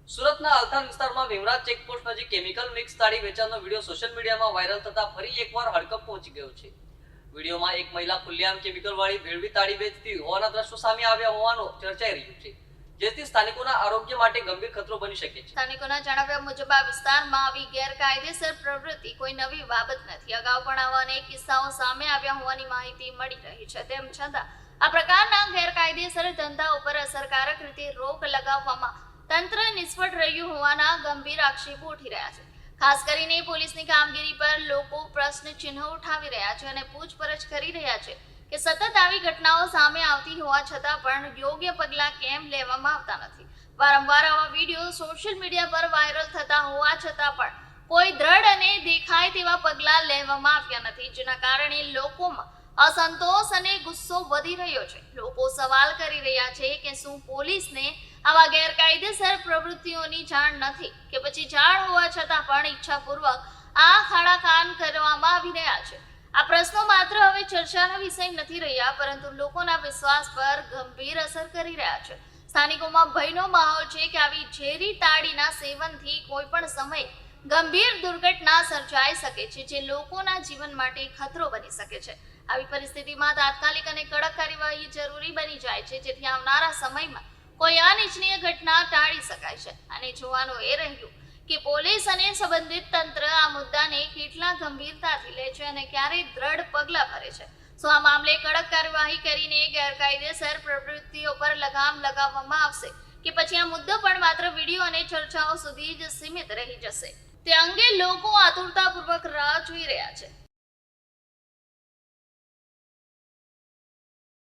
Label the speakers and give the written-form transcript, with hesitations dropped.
Speaker 1: સુરતના અલથાણ વિસ્તારમાં ભીમરાજ ચેકપોસ્ટ નજીક કેમિકલ મિક્સ તાળી વેચાણનો વિડીયો સોશિયલ મીડિયામાં વાયરલ થતા ફરી એકવાર હડકંપ પહોંચી ગયો છે। વિડીયોમાં એક મહિલા ખુલ્લેઆમ કેમિકલ વાળી ભેળવી તાળી વેચતી હોવાના દ્રશ્યો સામે આવ્યા હોવાનું ચર્ચાઈ રહ્યું છે, જેથી સ્થાનિકોના આરોગ્ય માટે ગંભીર ખતરો બની શકે છે।
Speaker 2: સ્થાનિકોના જણાવ્યા મુજબ આ વિસ્તારમાં આવી ગેરકાયદેસર પ્રવૃત્તિ કોઈ નવી બાબત નથી। અગાઉ પણ આવા અનેક કિસ્સાઓ સામે આવ્યા હોવાની માહિતી મળી રહી છે। તેમ છતાં આ પ્રકારના ગેરકાયદેસર ધંધા ઉપર અસરકારક રીતે રોક લગાવવામાં તંત્ર નિષ્ફળ રહ્યું હોવાના ગંભીર આક્ષેપો ઉઠી રહ્યા છે। ખાસ કરીને પોલીસની કામગીરી પર લોકો પ્રશ્ન ચિહ્ન ઉઠાવી રહ્યા છે અને પૂછપરછ કરી રહ્યા છે કે સતત આવી ઘટનાઓ સામે આવતી હોવા છતાં પણ યોગ્ય પગલાં કેમ લેવામાં આવતા નથી। વારંવાર આવા વિડીયો સોશિયલ મીડિયા પર વાયરલ થતા હોવા છતાં પણ કોઈ દ્રઢ અને દેખાય તેવા પગલાં લેવામાં આવ્યા નથી, જેના કારણે લોકોમાં અસંતોષ અને ગુસ્સો વધી રહ્યો છે। લોકો સવાલ કરી રહ્યા છે કે શું પોલીસને આવા ગેરકાયદેસર પ્રવૃત્તિઓની જાણ નથી કે પછી જાણ હોવા છતાં પણ ઈચ્છાપૂર્વક આ ખાડાકાન કરવામાં આવી રહ્યા છે। આ પ્રશ્નો માત્ર હવે ચર્ચાનો વિષય નથી રહ્યા, પરંતુ લોકોના વિશ્વાસ પર ગંભીર અસર કરી રહ્યા છે। સ્થાનિકોમાં ભયનો માહોલ છે કે આવી ઝેરી તાળીના સેવનથી કોઈ પણ સમયે ગંભીર દુર્ઘટના સર્જાઈ શકે છે, જે લોકોના જીવન માટે ખતરો બની શકે છે। આવી પરિસ્થિતિમાં તાત્કાલિક અને કડક કાર્યવાહી જરૂરી બની જાય છે, જેથી આવનારા સમયમાં કોઈ અનિચ્છનીય ઘટના ટાળી શકાય છે। અને જોવાનું એ રહ્યું કે પોલીસ અને સંબંધિત તંત્ર આ મુદ્દાને કેટલા ગંભીરતાથી લે છે અને ક્યારે દ્રઢ પગલાં ભરે છે। તો આ મામલે કડક કાર્યવાહી કરીને ગેરકાયદેસર પ્રવૃત્તિઓ પર લગામ લગાવવામાં આવશે કે પછી આ મુદ્દો પણ માત્ર વિડીયો અને ચર્ચાઓ સુધી જ સીમિત રહી જશે, તે અંગે લોકો આતુરતાપૂર્વક રાહ જોઈ રહ્યા છે।